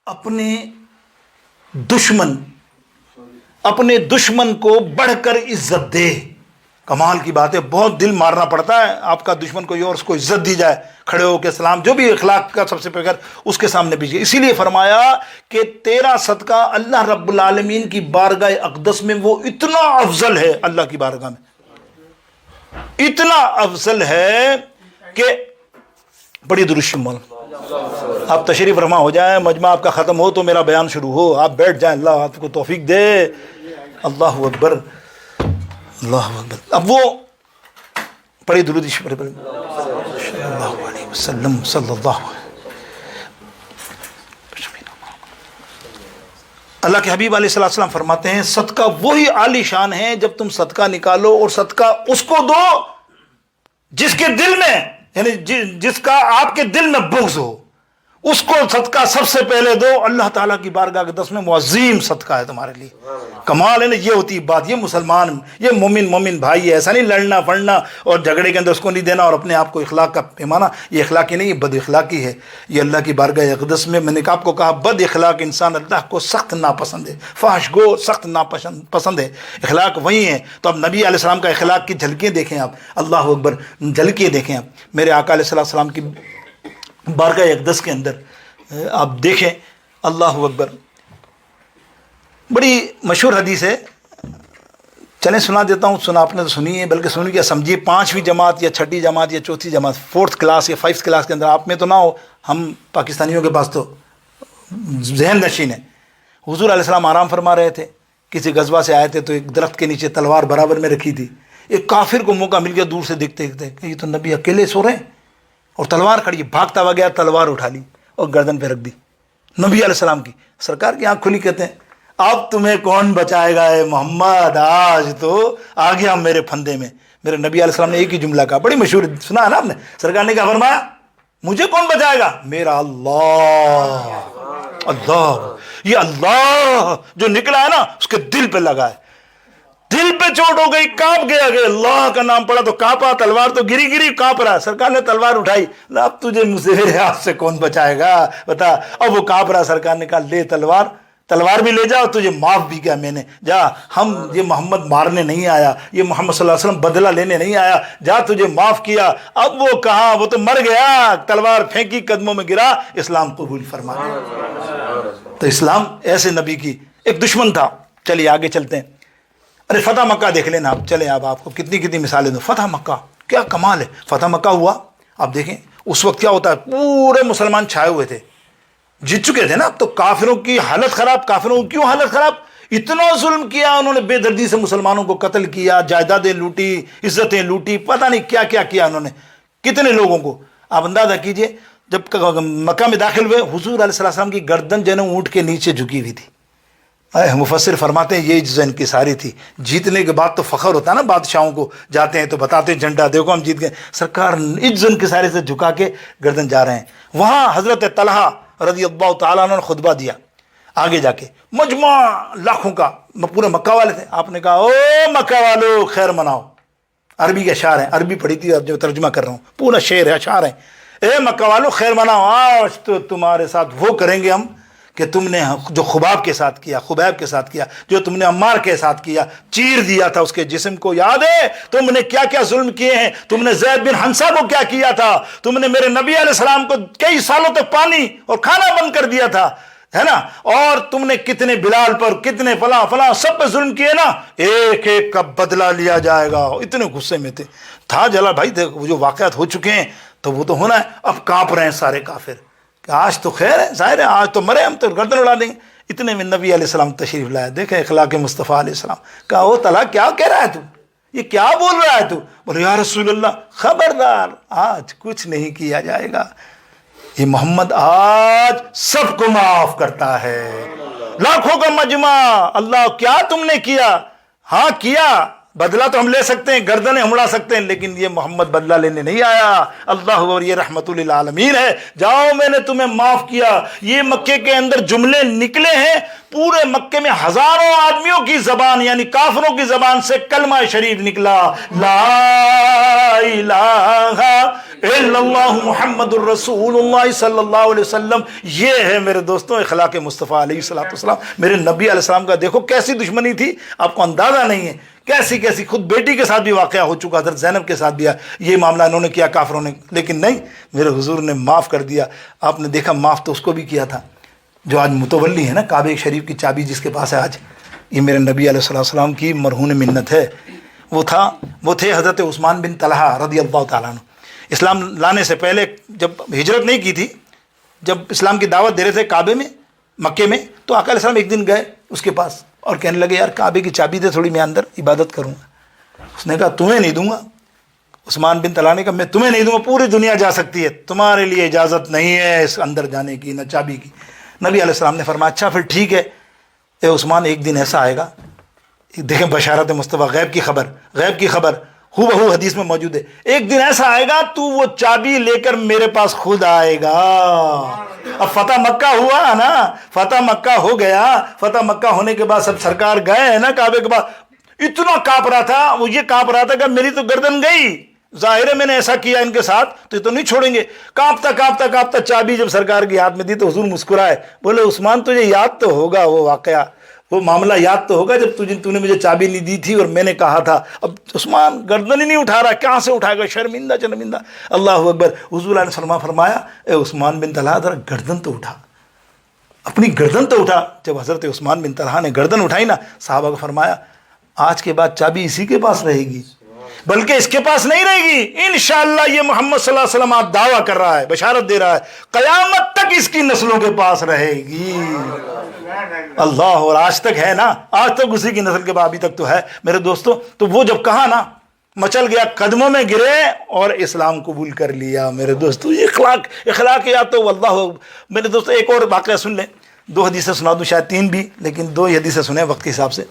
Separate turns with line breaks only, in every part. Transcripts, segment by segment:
اپنے دشمن کو بڑھ کر عزت دے. کمال کی بات ہے. بہت دل مارنا پڑتا ہے آپ کا دشمن کوئی اور اس کو عزت دی جائے, کھڑے ہو کے سلام, جو بھی اخلاق کا سب سے پہلے اس کے سامنے پیچھے. اسی لیے فرمایا کہ تیرا صدقہ اللہ رب العالمین کی بارگاہ اقدس میں وہ اتنا افضل ہے, اللہ کی بارگاہ میں اتنا افضل ہے کہ بڑی درست مولانا. آپ تشریف فرما ہو جائیں, مجمع آپ کا ختم ہو تو میرا بیان شروع ہو, آپ بیٹھ جائیں, اللہ آپ کو توفیق دے. اللہ اکبر, اللہ اکبر. اب وہ پڑھی درود شریف صلی اللہ علیہ وسلم, صلی اللہ علیہ. اللہ کے حبیب علیہ السلام فرماتے ہیں صدقہ وہی عالی شان ہے جب تم صدقہ نکالو اور صدقہ اس کو دو جس کے دل میں, یعنی جس کا آپ کے دل میں بغض ہو, اس کو صدقہ سب سے پہلے دو. اللہ تعالیٰ کی بارگاہ کے دس میں معظم صدقہ ہے تمہارے لیے. کمال ہے نا, یہ ہوتی بات. یہ مسلمان, یہ مومن بھائی ہے. ایسا نہیں لڑنا پڑنا اور جھگڑے کے اندر اس کو نہیں دینا اور اپنے آپ کو اخلاق کا پیمانہ. یہ اخلاقی نہیں, یہ بد اخلاقی ہے. یہ اللہ کی بارگاہ اقدس میں, میں نے آپ کو کہا, بد اخلاق انسان اللہ کو سخت ناپسند ہے, فحش گو سخت ناپسند ہے. اخلاق وہی ہیں. تو اب نبی علیہ السلام کا اخلاق کی جھلکیاں دیکھیں آپ, اللہ اکبر, جھلکیاں دیکھیں آپ. میرے آقا علیہ السلام کی بارگاہ اقدس کے اندر آپ دیکھیں, اللہ اکبر. بڑی مشہور حدیث ہے, چلیں سنا دیتا ہوں. سنا آپ نے تو سنی ہے, بلکہ سنی کیا سمجھیے, 5ویں جماعت یا 6ٹھی جماعت یا 4تھی جماعت, 4th کلاس یا 5th کلاس کے اندر آپ میں تو نہ ہو. ہم پاکستانیوں کے پاس تو ذہن نشین ہے. حضور علیہ السلام آرام فرما رہے تھے, کسی غزوہ سے آئے تھے تو ایک درخت کے نیچے تلوار برابر میں رکھی تھی. ایک کافر کو موقع مل گیا دور سے دیکھتے دیکھتے کہ یہ تو نبی اکیلے سو رہے ہیں اور تلوار کھڑی ہے. بھاگتا ہوا گیا, تلوار اٹھا لی اور گردن پہ رکھ دی نبی علیہ السلام کی. سرکار کی آنکھ کھلی, کہتے ہیں اب تمہیں کون بچائے گا اے محمد, آج تو آ گیا میرے پھندے میں. میرے نبی علیہ السلام نے ایک ہی جملہ کہا, بڑی مشہور, سنا ہے نا آپ نے. سرکار نے کیا فرمایا, مجھے کون بچائے گا, میرا اللہ. اللہ, یہ اللہ جو نکلا ہے نا اس کے دل پہ لگا ہے. دل پہ چوٹ ہو گئی, کانپ گیا. کہ اللہ کا نام پڑا تو کانپا, تلوار تو گری کانپ رہا. سرکار نے تلوار اٹھائی, اب تجھے مجھ سے, میرے ہاتھ سے کون بچائے گا بتا. اب وہ کانپ رہا. سرکار نے کہا لے تلوار بھی لے جا, اور تجھے معاف بھی کیا میں نے, جا. ہم یہ محمد مارنے نہیں آیا, یہ محمد صلی اللہ علیہ وسلم بدلہ لینے نہیں آیا, جا تجھے معاف کیا. اب وہ کہاں, وہ تو مر گیا, تلوار پھینکی, قدموں میں گرا, اسلام قبول فرما. تو اسلام ایسے نبی کی. ایک دشمن تھا. چلیے آگے چلتے ہیں. ارے فتح مکہ دیکھ لینا آپ. چلیں آپ کو کتنی مثالیں دوں. فتح مکہ کیا کمال ہے. فتح مکہ ہوا, آپ دیکھیں اس وقت کیا ہوتا ہے, پورے مسلمان چھائے ہوئے تھے, جیت چکے تھے نا. اب تو کافروں کی حالت خراب. کافروں کی کیوں حالت خراب, اتنا ظلم کیا انہوں نے, بے دردی سے مسلمانوں کو قتل کیا, جائیدادیں لوٹی, عزتیں لوٹی, پتہ نہیں کیا کیا انہوں نے, کتنے لوگوں کو. آپ اندازہ کیجئے, جب مکہ میں داخل ہوئے, حضور علیہ السلام کی گردن جو ہے نا اونٹ کے نیچے جھکی ہوئی تھی. مفسر فرماتے ہیں یہ جو انکساری تھی. جیتنے کے بعد تو فخر ہوتا ہے نا, بادشاہوں کو جاتے ہیں تو بتاتے ہیں جھنڈا دیکھو ہم جیت گئے. سرکار عز انکساری سے جھکا کے گردن جا رہے ہیں. وہاں حضرت طلحہ رضی اللہ تعالیٰ عنہ نے خطبہ دیا. آگے جا کے مجمع لاکھوں کا, پورے مکہ والے تھے. آپ نے کہا او مکہ والو خیر مناؤ. عربی کے اشعار ہیں, عربی پڑھی تھی, جو ترجمہ کر رہا ہوں, پورا شعر ہے, اشعار ہیں. اے مکہ والو خیر مناؤ, آج تو تمہارے ساتھ وہ کریں گے ہم کہ تم نے جو خبیب کے ساتھ کیا, جو تم نے عمار کے ساتھ کیا, چیر دیا تھا اس کے جسم کو, یاد ہے تم نے کیا کیا ظلم کیے ہیں, تم نے زید بن حنسہ کو کیا کیا تھا, تم نے میرے نبی علیہ السلام کو کئی سالوں تک پانی اور کھانا بند کر دیا تھا, ہے نا, اور تم نے کتنے بلال پر, کتنے فلاں سب پہ ظلم کیے نا, ایک ایک کا بدلہ لیا جائے گا. اتنے غصے میں تھا جلا بھائی, وہ جو واقعات ہو چکے ہیں تو وہ تو ہونا ہے. اب کانپ رہے ہیں سارے کافر کہ آج تو خیر ہے, ظاہر ہے آج تو مرے, ہم تو گردن اڑا دیں گے. اتنے میں نبی علیہ السلام تشریف لائے. دیکھیں اخلاق مصطفیٰ علیہ السلام. کہا او طلحہ کیا کہہ رہا ہے تو, یہ کیا بول رہا ہے تو. بولے یا رسول اللہ خبردار, آج کچھ نہیں کیا جائے گا, یہ محمد آج سب کو معاف کرتا ہے. لاکھوں کا مجمع, اللہ کیا تم نے کیا, ہاں کیا, بدلہ تو ہم لے سکتے ہیں, گردنیں ہم اڑا سکتے ہیں, لیکن یہ محمد بدلہ لینے نہیں آیا. اللہ اور یہ رحمت للعالمین ہے, جاؤ میں نے تمہیں معاف کیا. یہ مکے کے اندر جملے نکلے ہیں, پورے مکے میں ہزاروں آدمیوں کی زبان, یعنی کافروں کی زبان سے کلمہ شریف نکلا, لا الہ الا اللہ محمد الرسول اللہ صلی اللہ علیہ وسلم۔ یہ ہے میرے دوستوں اخلاق مصطفیٰ علیہ الصلوۃ والسلام۔ میرے نبی علیہ السلام کا دیکھو کیسی دشمنی تھی، آپ کو اندازہ نہیں ہے، کیسی کیسی، خود بیٹی کے ساتھ بھی واقعہ ہو چکا، حضرت زینب کے ساتھ بھی یہ معاملہ انہوں نے کیا کافروں نے، لیکن نہیں، میرے حضور نے معاف کر دیا۔ آپ نے دیکھا معاف تو اس کو بھی کیا تھا جو آج متولی ہے نا کعبہ شریف کی چابی جس کے پاس ہے آج، یہ میرے نبی علیہ السلام کی مرہون منت ہے۔ وہ تھے حضرت عثمان بن طلحہ رضی اللہ تعالیٰ عنہ۔ اسلام لانے سے پہلے جب ہجرت نہیں کی تھی، جب اسلام کی دعوت دے رہے تھے کعبے میں مکے میں، تو آقا علیہ السلام ایک دن گئے اس کے پاس اور کہنے لگے یار کعبے کی چابی دے تھوڑی، میں اندر عبادت کروں گا۔ اس نے کہا تمہیں نہیں دوں گا۔ عثمان بن طلحہ نے کہا میں تمہیں نہیں دوں گا، پوری دنیا جا سکتی ہے، تمہارے لیے اجازت نہیں ہے اس اندر جانے کی، نہ چابی کی۔ نبی علیہ السلام نے فرمایا اچھا پھر ٹھیک ہے اے عثمان، ایک دن ایسا آئے گا، دیکھیں بشارت مصطفیٰ، غیب کی خبر ہو بہو حدیث میں موجود ہے، ایک دن ایسا آئے گا تو وہ چابی لے کر میرے پاس خود آئے گا۔ اب فتح مکہ ہوا نا، فتح مکہ ہو گیا، فتح مکہ ہونے کے بعد سب سرکار گئے ہیں نا کعبے کے بعد، اتنا کانپ رہا تھا، وہ یہ کانپ رہا تھا کہ میری تو گردن گئی، ظاہر ہے میں نے ایسا کیا ان کے ساتھ تو یہ تو نہیں چھوڑیں گے۔ کانپتا چابی جب سرکار کے ہاتھ میں دی تو حضور مسکرائے، بولے عثمان تجھے یاد تو ہوگا وہ واقعہ، وہ معاملہ یاد تو ہوگا جب تو نے مجھے چابی نہیں دی تھی اور میں نے کہا تھا۔ اب عثمان گردن ہی نہیں اٹھا رہا، کہاں سے اٹھائے گا، شرمندہ۔ اللہ اکبر۔ حضور علیہ السلام فرمایا اے عثمان بن طلحہ ذرا گردن تو اٹھا، اپنی گردن تو اٹھا۔ جب حضرت عثمان بن طلحہ نے گردن اٹھائی نا، صحابہ کو فرمایا آج کے بعد چابی اسی کے پاس رہے گی، بلکہ اس کے پاس نہیں رہے گی، انشاءاللہ یہ محمد صلی اللہ علیہ وسلم آپ دعویٰ کر رہا ہے، بشارت دے رہا ہے، قیامت تک اس کی نسلوں کے پاس رہے گی۔ اللہ، اور آج تک ہے نا، آج تک اسی کی نسل کے بعد ابھی تک تو ہے میرے دوستوں۔ تو وہ جب کہا نا، مچل گیا، قدموں میں گرے اور اسلام قبول کر لیا میرے دوستوں۔ یہ اخلاقیات تو واللہ میرے دوستوں۔ ایک اور واقعہ سن لیں، 2 حدیثیں سنا دوں، شاید 3 بھی، لیکن 2 ہی حدیثیں سنیں وقت کے حساب سے۔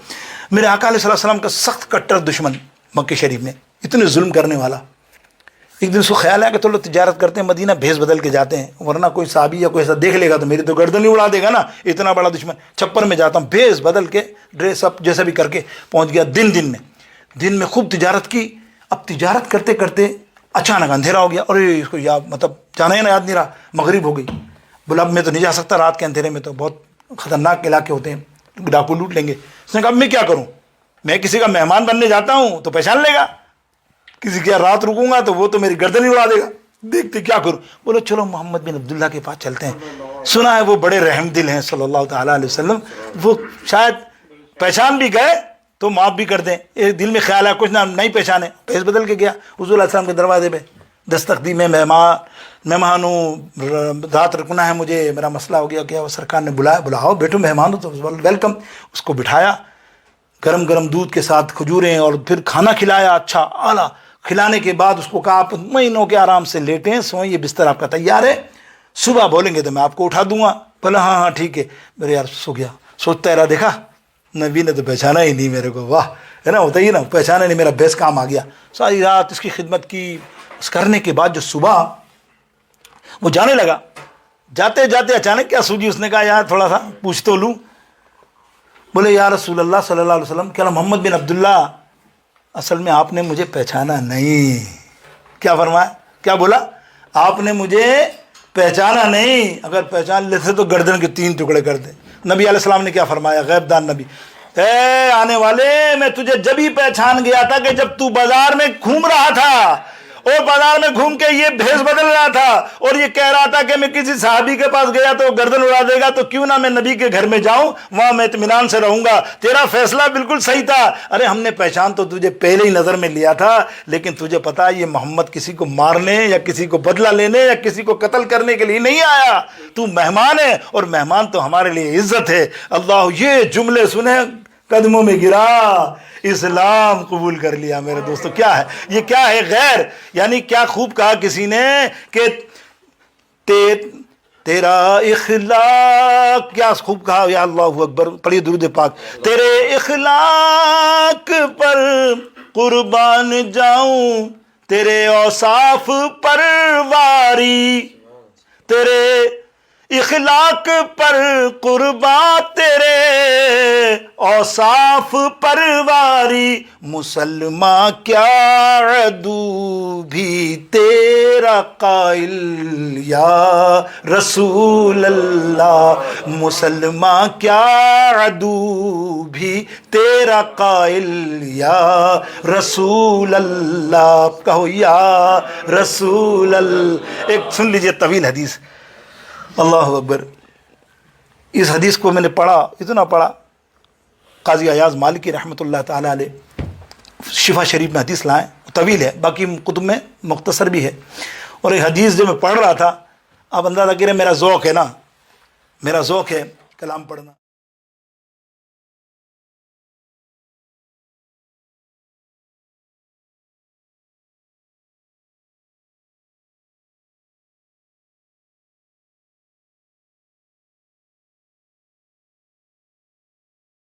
میرے آقا علیہ السلام کا سخت کٹر دشمن مکہ شریف میں، اتنے ظلم کرنے والا، ایک دن اس کو خیال ہے کہ چلو تجارت کرتے ہیں، مدینہ بھیس بدل کے جاتے ہیں، ورنہ کوئی صحابی یا کوئی ایسا دیکھ لے گا تو میری تو گردن ہی اڑا دے گا نا، اتنا بڑا دشمن۔ چھپر میں جاتا ہوں، بھیس بدل کے، ڈریس اپ جیسا بھی کر کے پہنچ گیا۔ دن میں خوب تجارت کی۔ اب تجارت کرتے کرتے اچانک اندھیرا ہو گیا، اور اس کو مطلب جانا ہی نہ یاد نہیں رہا، مغرب ہو گئی۔ بولا اب میں تو نہیں جا سکتا، رات کے اندھیرے میں تو بہت خطرناک علاقے ہوتے ہیں، ڈاکو لوٹ لیں گے۔ اس نے کہا اب میں کیا کروں، میں کسی کا مہمان بننے جاتا ہوں تو پہچان لے گا، کسی کی رات رکوں گا تو وہ تو میری گردن ہی اڑا دے گا، دیکھتے کیا کروں۔ بولو چلو محمد بن عبداللہ کے پاس چلتے ہیں، سنا ہے وہ بڑے رحم دل ہیں صلی اللہ تعالیٰ علیہ وسلم، وہ شاید پہچان بھی گئے تو معاف بھی کر دیں۔ ایک دل میں خیال ہے کچھ نہ نہیں پہچانے، بھیس بدل کے گیا حضور علیہ السلام کے دروازے پہ، دستک دی، میں مہمان ہوں، رات رکنا ہے مجھے، میرا مسئلہ ہو گیا کیا۔ وہ سرکار نے بلایا، بلاؤ بیٹھو مہمان ہو تو ویلکم۔ اس کو بٹھایا، گرم گرم دودھ کے ساتھ کھجوریں، اور پھر کھانا کھلایا اچھا اعلیٰ۔ کھلانے کے بعد اس کو کہا آپ مہینوں کے آرام سے لیٹیں سوئیں، یہ بستر آپ کا تیار ہے، صبح بولیں گے تو میں آپ کو اٹھا دوں گا۔ بولا ہاں ٹھیک ہے۔ میرے یار سو گیا، سوچتا رہا، دیکھا نبی نے تو پہچانا ہی نہیں میرے کو، واہ ہے نا، ہوتا ہی نا، پہچانا نہیں، میرا بیس کام آ گیا۔ ساری رات اس کی خدمت کی، اس کرنے کے بعد جو صبح وہ جانے لگا، جاتے جاتے اچانک کیا سوجی، اس نے کہا یار تھوڑا سا پوچھ تو لوں۔ بولے یا رسول اللہ صلی اللہ علیہ وسلم، کیا محمد بن عبداللہ، اصل میں آپ نے مجھے پہچانا نہیں۔ کیا فرمایا، کیا بولا، آپ نے مجھے پہچانا نہیں، اگر پہچان لیتے تو گردن کے 3 ٹکڑے کر دیں۔ نبی علیہ السلام نے کیا فرمایا، غیب دان نبی، اے آنے والے، میں تجھے جب ہی پہچان گیا تھا کہ جب تو بازار میں گھوم رہا تھا، اور بازار میں گھوم کے یہ بھیس بدل رہا تھا، اور یہ کہہ رہا تھا کہ میں کسی صحابی کے پاس گیا تو گردن اڑا دے گا، تو کیوں نہ میں نبی کے گھر میں جاؤں، وہاں میں اطمینان سے رہوں گا، تیرا فیصلہ بالکل صحیح تھا۔ ارے ہم نے پہچان تو تجھے پہلے ہی نظر میں لیا تھا، لیکن تجھے پتا یہ محمد کسی کو مارنے یا کسی کو بدلہ لینے یا کسی کو قتل کرنے کے لیے نہیں آیا، تو مہمان ہے، اور مہمان تو ہمارے لیے عزت ہے۔ اللہ، یہ جملے سنے، قدموں میں گرا، اسلام قبول کر لیا میرے دوستو۔ کیا ہے یہ، کیا ہے غیر، یعنی کیا خوب کہا کسی نے کہ تیرا اخلاق، کیا خوب کہا، یا اللہ اکبر، پڑھیے درود پاک۔ تیرے اخلاق پر قربان جاؤں، تیرے اوصاف پر واری، تیرے اخلاق پر قربان، تیرے اوصاف پرواری، مسلمان کیا عدو بھی تیرا قائل یا رسول اللہ، مسلمان کیا عدو بھی تیرا قائل یا رسول اللہ، کہو یا رسول اللہ۔ ایک سن لیجئے طویل حدیث، اللہ اکبر۔ اس حدیث کو میں نے پڑھا، اتنا پڑھا، قاضی ایاز مالکی رحمۃ اللہ تعالیٰ علیہ شفا شریف میں حدیث لائیں، طویل ہے، باقی کتب میں مختصر بھی ہے۔ اور یہ حدیث جو میں پڑھ رہا تھا، آپ اندازہ کریں میرا ذوق ہے نا، میرا ذوق ہے کلام پڑھنا۔